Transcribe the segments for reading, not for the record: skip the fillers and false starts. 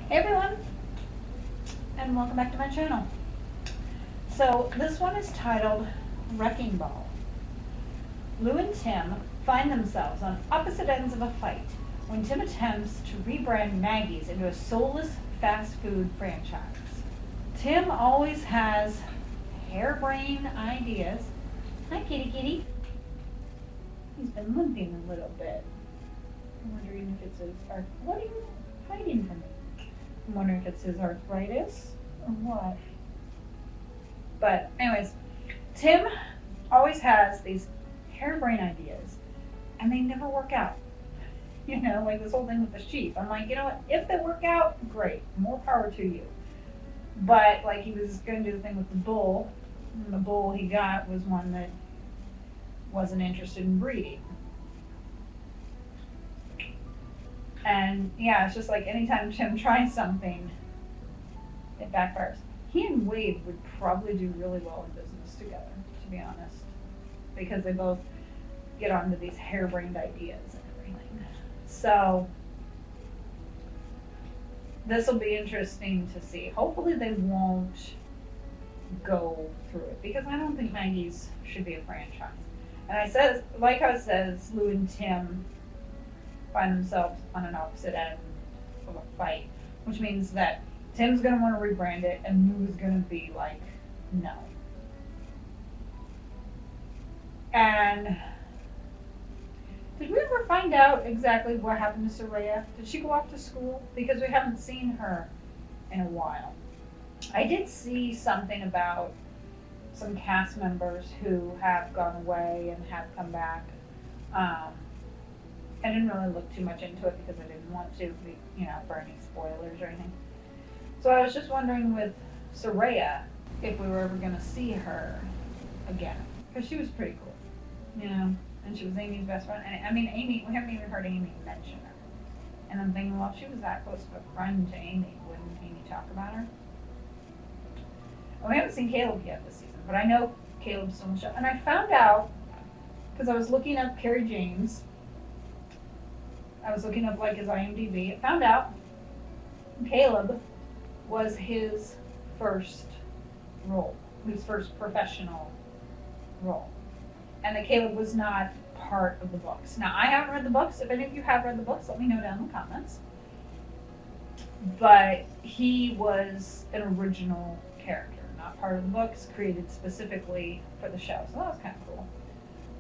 Hey everyone, and welcome back to my channel. So this one is titled Wrecking Ball. Lou and Tim find themselves on opposite ends of a fight when Tim attempts to rebrand Maggie's into a soulless fast food franchise. Tim always has harebrained ideas. Hi kitty kitty. He's been limping a little bit. I'm wondering if it's his what are you hiding from me? I'm wondering if it's his arthritis or what. But anyways, Tim always has these harebrained ideas and they never work out. You know, like this whole thing with the sheep. I'm like, you know what, if they work out, great, more power to you. But like he was going to do the thing with the bull, and the bull he got was one that wasn't interested in breeding. And yeah, it's just like anytime Tim tries something, it backfires. He and Wade would probably do really well in business together, to be honest, because they both get onto these harebrained ideas and everything. So this will be interesting to see. Hopefully they won't go through it, because I don't think Maggie's should be a franchise. And I says, like how it says, Lou and Tim find themselves on an opposite end of a fight, which means that Tim's going to want to rebrand it and Lou's going to be like, no. And did we ever find out exactly what happened to Soraya? Did she go off to school? Because we haven't seen her in a while. I did see something about some cast members who have gone away and have come back. I didn't really look too much into it because I didn't want to, for any spoilers or anything. So I was just wondering with Soraya if we were ever going to see her again, because she was pretty cool, and she was Amy's best friend. And I mean, Amy, we haven't even heard Amy mention her. And I'm thinking, well, if she was that close of a friend to Amy, wouldn't Amy talk about her? Well, we haven't seen Caleb yet this season, but I know Caleb's still in the show. And I found out, because I was looking up Kerry James, I was looking up like his IMDb, I found out Caleb was his first role, his first professional role. And that Caleb was not part of the books. Now, I haven't read the books. If any of you have read the books, let me know down in the comments. But he was an original character, not part of the books, created specifically for the show. So that was kind of cool.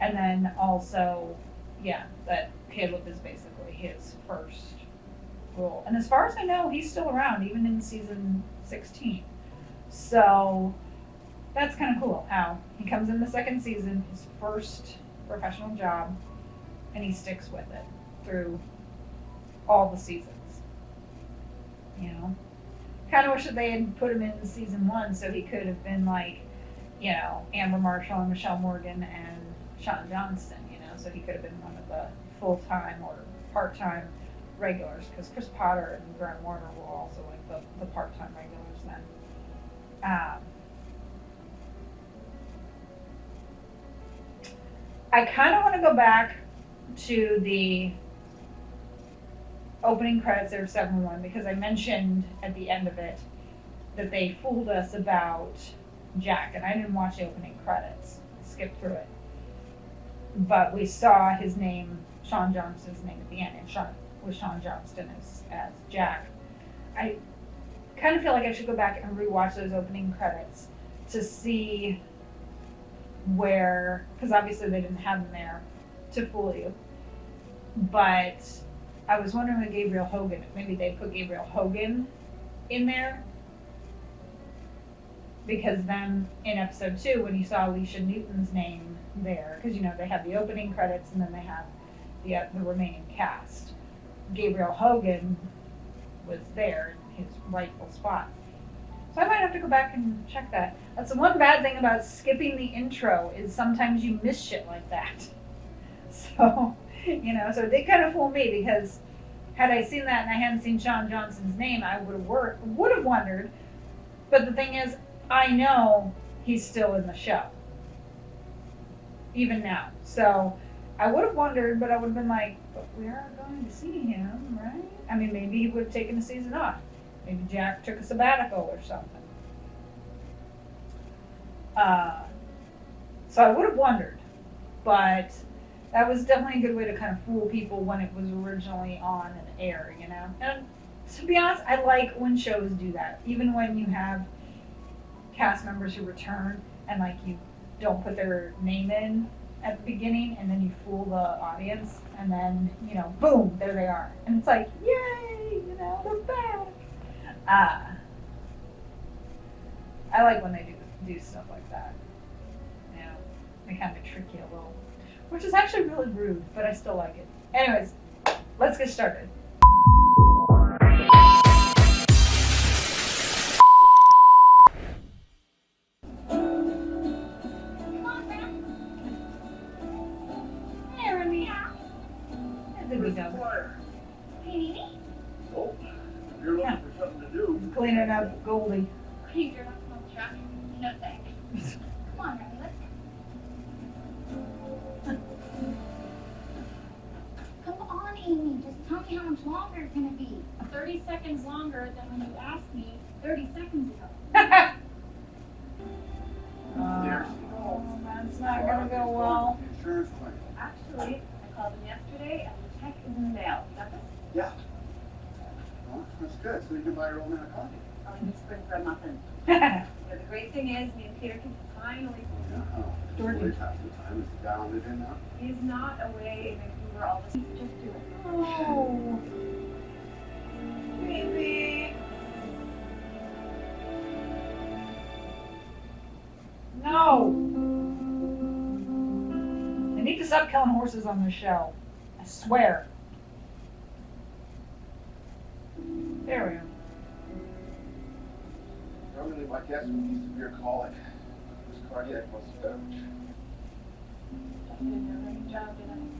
And then also, that Caleb is basically his first role. And as far as I know, he's still around, even in season 16. So that's kind of cool how he comes in the second season, his first professional job, and he sticks with it through all the seasons. Kind of wish that they had put him in season 1 so he could have been like, Amber Marshall and Michelle Morgan and Sean Johnston, so he could have been one of the full-time or part-time regulars, because Chris Potter and Grant Warner were also like the part-time regulars then. I kind of want to go back to the opening credits of 7-1, because I mentioned at the end of it that they fooled us about Jack, and I didn't watch the opening credits. I skipped through it. But we saw his name, Sean Johnston's name at the end, and Sean Johnston as Jack. I kind of feel like I should go back and rewatch those opening credits to see where, because obviously they didn't have them there to fool you. But I was wondering with Gabriel Hogan, if maybe they put Gabriel Hogan in there. Because then in episode 2, when you saw Alicia Newton's name there, because they have the opening credits and then they have the remaining cast, Gabriel Hogan was there in his rightful spot. So I might have to go back and check that. That's the one bad thing about skipping the intro, is sometimes you miss shit like that. So, so it did kind of fool me, because had I seen that and I hadn't seen Sean Johnston's name, I would have wondered. But the thing is, I know he's still in the show, even now. So I would have wondered, but I would have been like, but we are going to see him, right? I mean, maybe he would have taken a season off. Maybe Jack took a sabbatical or something. So I would have wondered, but that was definitely a good way to kind of fool people when it was originally on and air, you know? And to be honest, I like when shows do that. Even when you have cast members who return and like you don't put their name in at the beginning and then you fool the audience and then, you know, boom, there they are. And it's like, yay, you know, they're back. I like when they do stuff like that. You know, they kind of trick you a little. Which is actually really rude, but I still like it. Anyways, let's get started. Hey, Remy. There we go. Oh, you're looking for something to do. He's cleaning up Goldie. Hey, you're not smoke truck. No thanks. Come on, Remy, let's go. Come on, Amy. Just tell me how much longer it's gonna be. 30 seconds longer than when you asked me 30 seconds ago. There she goes. That's not gonna go well. Insurance claim. Actually, I called them yesterday and the check is in the mail. Got this? Yeah. Well, that's good. So you can buy your old man a coffee. I'll need spring for a muffin. The great thing is, me and Peter can finally. Yeah. Georgie. Georgie half the time is down it in now. He's not away in Vancouver all the time. Just do it. Oh, baby. No. They need to stop killing horses on this show. I swear. There we go. Normally my guess would be severe colic. This cardiac muscle damage. Just did a great job, didn't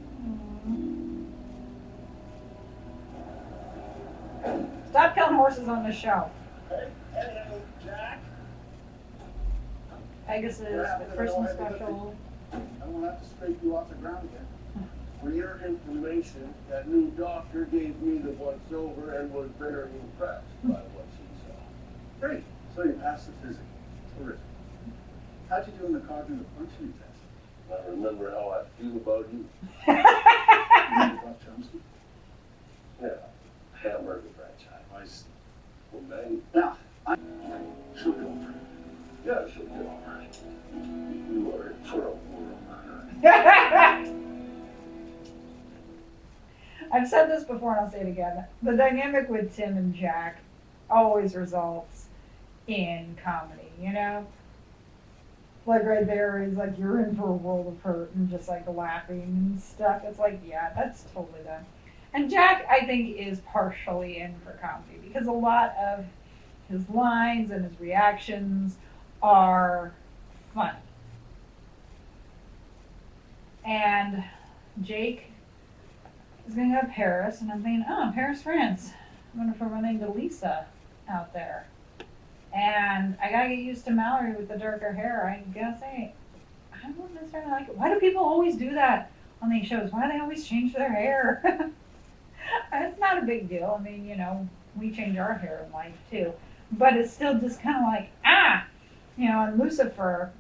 Stop killing horses on this show. Hey, Jack. Pegasus, the Christmas special. I won't have to scrape you off the ground again. For your information, that new doctor gave me the once over and was very impressed by what she saw. Great. So you passed the physical. Terrific. How'd you do in the cognitive functioning test? I remember how I feel about you. About Chomsky? Yeah. Hamburger franchise. Well, man. Yeah. She'll get over it. Yeah, she'll get over it. You are in for a world. I've said this before and I'll say it again. The dynamic with Tim and Jack always results in comedy, you know? Like right there is like you're in for a world of hurt and just like laughing and stuff. It's like, yeah, that's totally done. And Jack, I think, is partially in for comedy because a lot of his lines and his reactions are funny. And Jake is going to go to Paris, and I'm thinking, oh, Paris, France. I wonder if I run into Lisa out there. And I got to get used to Mallory with the darker hair. I gotta say, I don't necessarily like it. Why do people always do that on these shows? Why do they always change their hair? It's not a big deal. I mean, you know, we change our hair in life too. But it's still just kind of like, you know, and Lucifer,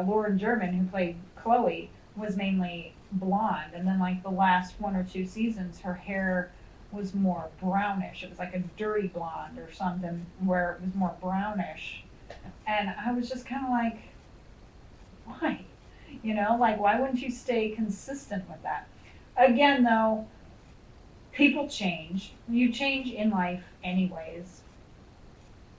Lauren German, who played Chloe, was mainly blonde. And then like the last 1 or 2 seasons, her hair was more brownish. It was like a dirty blonde or something where it was more brownish. And I was just kind of like, why? You know, like why wouldn't you stay consistent with that? Again, though, people change. You change in life anyways.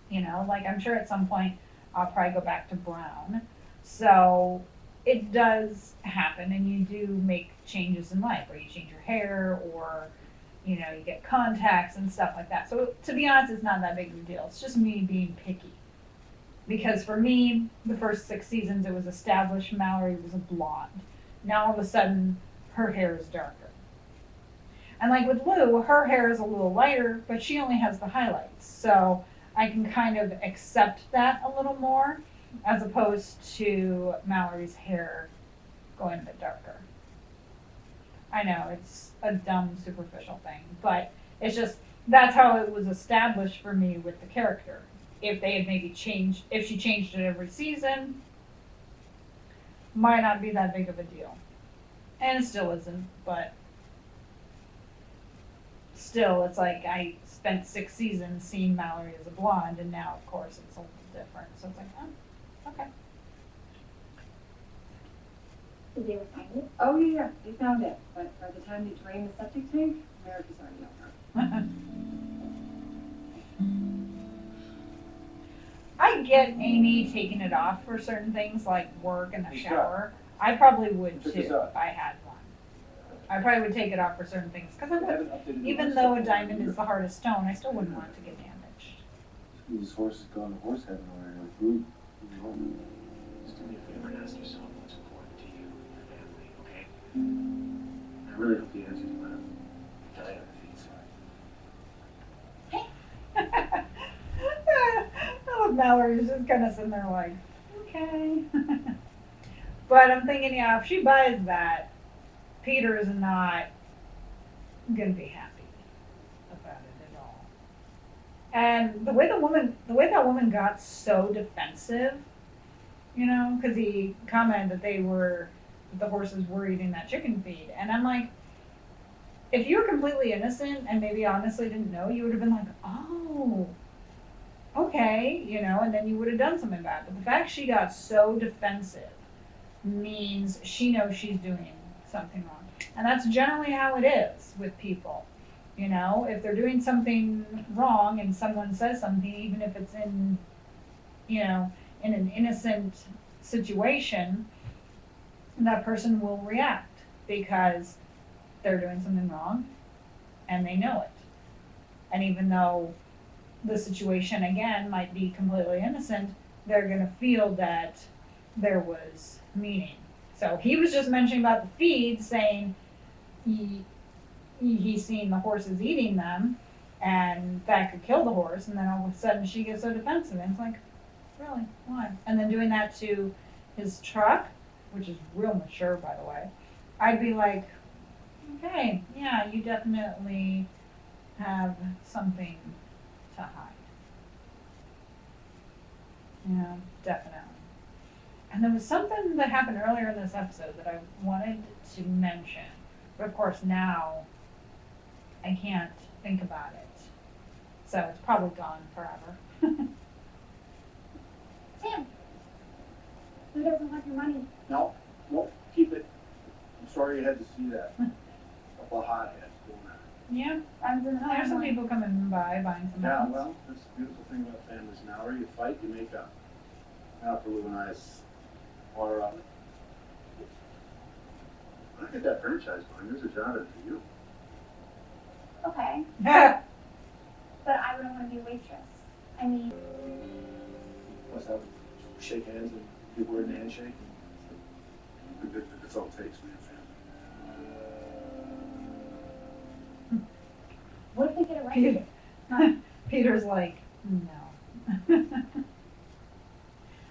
You know, like I'm sure at some point I'll probably go back to brown. So it does happen, and you do make changes in life, or you change your hair, or you know, you get contacts and stuff like that. So to be honest, it's not that big of a deal. It's just me being picky. Because for me, the first 6 seasons, it was established Mallory was a blonde. Now all of a sudden, her hair is darker. And like with Lou, her hair is a little lighter, but she only has the highlights. So I can kind of accept that a little more, as opposed to Mallory's hair going a bit darker. I know, it's a dumb, superficial thing, but it's just, that's how it was established for me with the character. If they had maybe changed, if she changed it every season, might not be that big of a deal. And it still isn't, but still, it's like I spent 6 seasons seeing Mallory as a blonde, and now, of course, it's a little different. So it's like, oh, okay. Did they ever find it? Oh, yeah, they found it. But by the time they drained the septic tank, America's already over. I get Amy taking it off for certain things like work and the Hey, shower. I probably would Check too this out. if I had one. I probably would take it off for certain things because I haven't updated the even website though a in diamond year. is the hardest stone, I still wouldn't want it to get damaged. This horse has gone to horse heaven already. Like, who? Just do me a favor and ask yourself what's important to you and your family, okay? I really hope the answer's let him die on the feet side. I love Mallory's just kind of sitting there like, okay. But I'm thinking, yeah, if she buys that, Peter is not gonna be happy about it at all. And the way that woman got so defensive, you know, because he commented that the horses were eating that chicken feed, and I'm like, if you were completely innocent and maybe honestly didn't know, you would have been like, oh, okay, you know, and then you would have done something about it. But the fact she got so defensive means she knows she's doing something wrong. And that's generally how it is with people. You know, if they're doing something wrong and someone says something, even if it's in, you know, in an innocent situation, that person will react because they're doing something wrong and they know it. And even though the situation again might be completely innocent, they're going to feel that there was meaning. So he was just mentioning about the feed, saying he's seen the horses eating them and that could kill the horse, and then all of a sudden she gets so defensive, and it's like, really, why? And then doing that to his truck, which is real mature, by the way, I'd be like, okay, yeah, you definitely have something to hide. Yeah, definitely. And there was something that happened earlier in this episode that I wanted to mention, but of course now I can't think about it. So it's probably gone forever. Tim, who doesn't want your money? No, keep it. I'm sorry you had to see that. Couple of hotheads doing that. Yeah, Runs in the there's some family. people coming by buying some Yeah, else. well, that's the beautiful thing about families now, or you fight, you make up. Now for Lou and I's water up. Look at that franchise going, there's a job in it for you. Okay, Yeah. but I wouldn't want to be a waitress. I mean, What's that? Shake hands and give word and handshake. That's all it takes, man, family. what if they get arrested? Peter's like, no.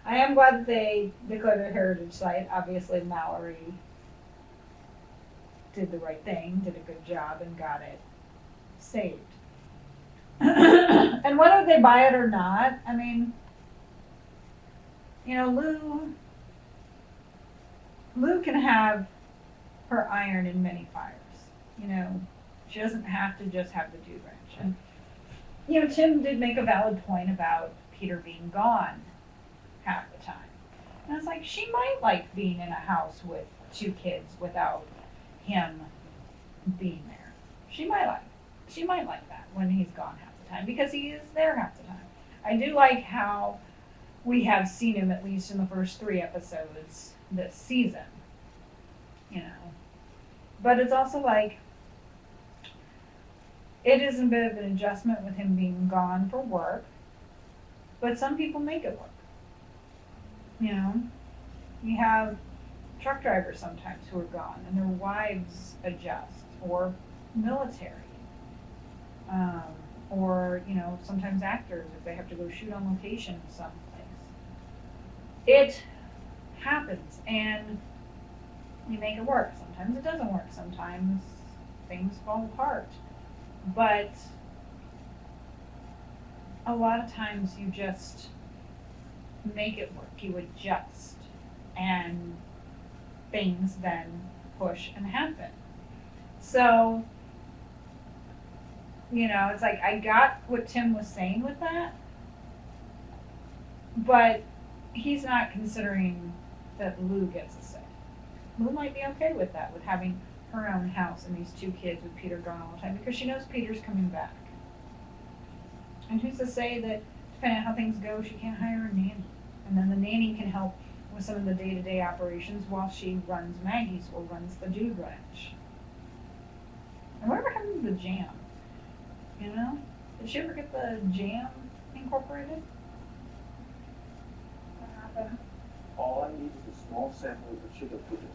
I am glad that they declared it a heritage site. Obviously, Mallory did the right thing, did a good job, and got it saved. And whether they buy it or not, I mean, you know, Lou can have her iron in many fires. You know, she doesn't have to just have the dude wrench. And, you know, Tim did make a valid point about Peter being gone half the time. And it's like, she might like being in a house with 2 kids without him being there. She might like that when he's gone half the time, because he is there half the time. I do like how we have seen him at least in the first 3 episodes this season, you know. But it's also like, it is a bit of an adjustment with him being gone for work, but some people make it work. You know, you have truck drivers sometimes who are gone and their wives adjust, or military, or, you know, sometimes actors if they have to go shoot on location someplace. It happens and you make it work. Sometimes it doesn't work. Sometimes things fall apart. But a lot of times you just make it work, you adjust, and things then push and happen. So, it's like I got what Tim was saying with that, but he's not considering that Lou gets a say. Lou might be okay with that, with having her own house and these 2 kids with Peter gone all the time, because she knows Peter's coming back. And who's to say that, depending on how things go, she can't hire a nanny? And then the nanny can help with some of the day-to-day operations while she runs Maggie's or runs the Dude Ranch. And whatever happened to the jam? Did she ever get the jam incorporated? What happened? All I need is a small sample of the chicken pudding,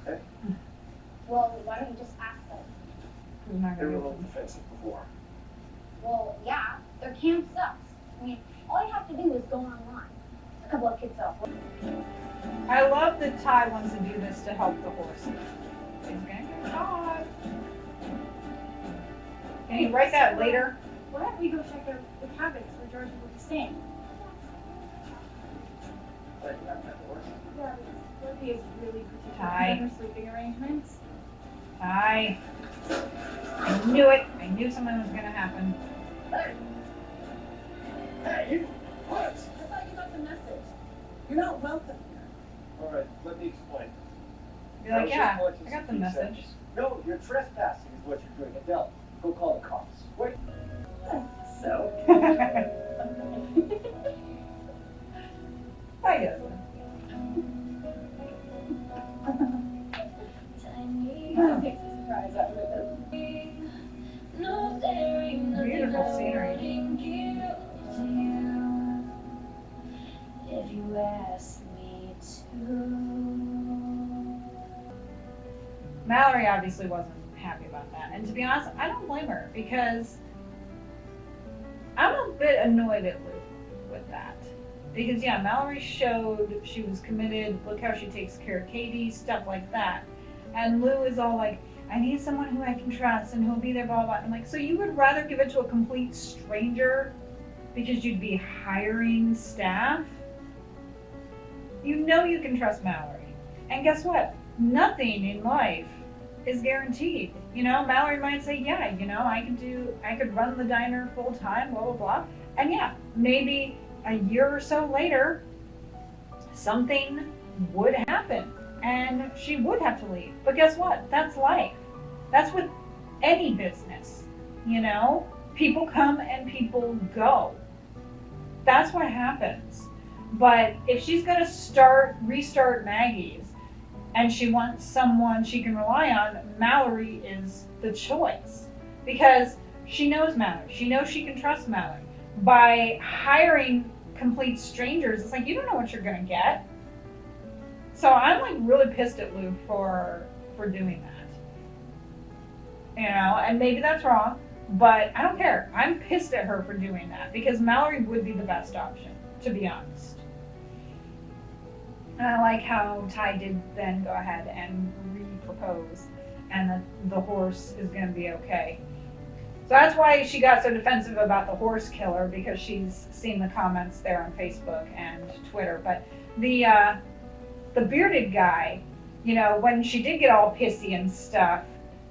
okay? Well, why don't you just ask them? Who's not They were a gonna little defensive before. Well, yeah, their camp sucks. I mean, all you have to do is go online. A couple of kids up. I love that Ty wants to do this to help the horses. He's gonna get caught. Can you write that later? Why don't we go check out the cabins where George will be staying? Like that, horse. Yeah, Libby is really Hi. particular in her sleeping arrangements. Ty. I knew it. I knew something was gonna happen. Hey! Hey, you! What? I thought you got the message. You're not welcome here. All right, let me explain. You're like, was just yeah, collecting I got the some message. seconds. No, you're trespassing is what you're doing. Adele, go call the cops. Wait. So. I guess. Takes a surprise out of it. Beautiful scenery. If you ask me to. Mallory obviously wasn't happy about that. And to be honest, I don't blame her, because I'm a bit annoyed at Lou with that. Because yeah, Mallory showed she was committed, look how she takes care of Katie, stuff like that. And Lou is all like, I need someone who I can trust and who'll be there, blah, blah, blah. I'm like, so you would rather give it to a complete stranger because you'd be hiring staff? You know you can trust Mallory. And guess what? Nothing in life is guaranteed. Mallory might say, yeah, I could run the diner full time, blah, blah, blah. And yeah, maybe a year or so later, something would happen and she would have to leave. But guess what? That's life. That's with any business. People come and people go. That's what happens. But if she's going to restart Maggie's, and she wants someone she can rely on, Mallory is the choice. Because she knows Mallory. She knows she can trust Mallory. By hiring complete strangers, it's like, you don't know what you're going to get. So I'm like really pissed at Lou for doing that. And maybe that's wrong, but I don't care. I'm pissed at her for doing that, because Mallory would be the best option, to be honest. And I like how Ty did then go ahead and re-propose, and that the horse is going to be okay. So that's why she got so defensive about the horse killer, because she's seen the comments there on Facebook and Twitter. But the bearded guy, when she did get all pissy and stuff,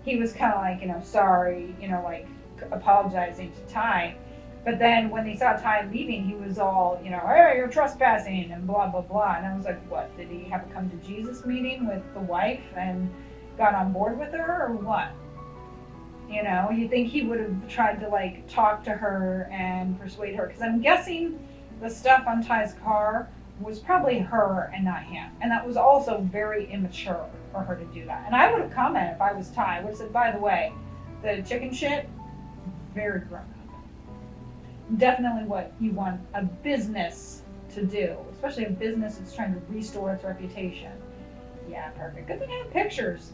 he was kind of like, sorry, like apologizing to Ty. But then when he saw Ty leaving, he was all, hey, you're trespassing and blah, blah, blah. And I was like, what? Did he have a come to Jesus meeting with the wife and got on board with her, or what? You think he would have tried to like talk to her and persuade her, because I'm guessing the stuff on Ty's car was probably her and not him. And that was also very immature for her to do that. And I would have commented if I was Ty. I would have said, by the way, the chicken shit, very grown up. Definitely what you want a business to do, especially a business that's trying to restore its reputation. Yeah, perfect. Good thing I have pictures.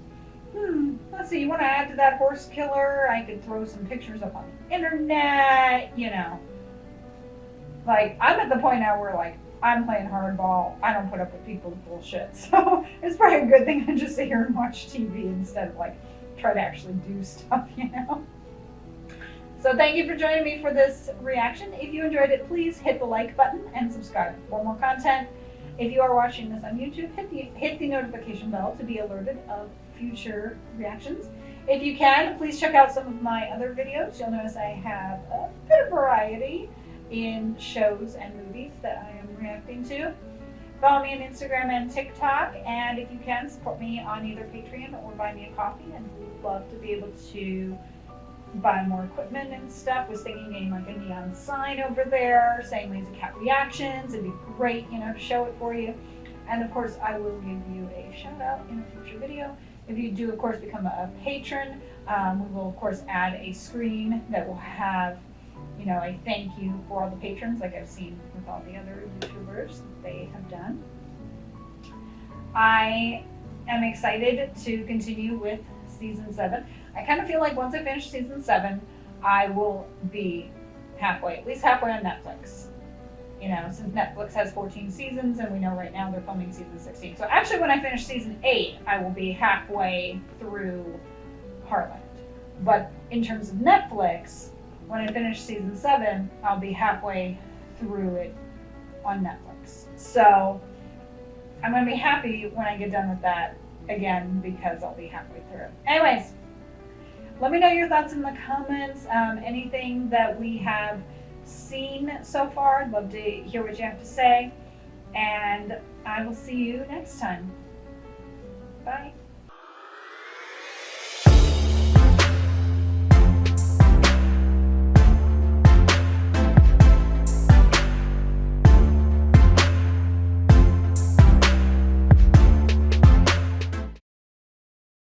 Let's see, you want to add to that horse killer? I could throw some pictures up on the internet, Like, I'm at the point now where, like, I'm playing hardball. I don't put up with people's bullshit. So it's probably a good thing I just sit here and watch TV instead of, like, try to actually do stuff, So thank you for joining me for this reaction. If you enjoyed it, please hit the like button and subscribe for more content. If you are watching this on YouTube, hit the notification bell to be alerted of future reactions. If you can, please check out some of my other videos. You'll notice I have a bit of variety in shows and movies that I am reacting to. Follow me on Instagram and TikTok, and if you can, support me on either Patreon or buy me a coffee. And we'd love to be able to buy more equipment and stuff. Was thinking getting like a neon sign over there saying Lazy Cat Reactions. It'd be great, to show it for you. And of course, I will give you a shout out in a future video. If you do, of course, become a patron, we will, of course, add a screen that will have, a thank you for all the patrons, like I've seen with all the other YouTubers that they have done. I am excited to continue with season 7. I kind of feel like once I finish season 7, I will be halfway, at least halfway on Netflix. Since Netflix has 14 seasons, and we know right now they're filming season 16. So actually when I finish season 8, I will be halfway through Heartland. But in terms of Netflix, when I finish season 7, I'll be halfway through it on Netflix. So I'm going to be happy when I get done with that again, because I'll be halfway through. Anyways, let me know your thoughts in the comments. Anything that we have seen so far, I'd love to hear what you have to say. And I will see you next time. Bye.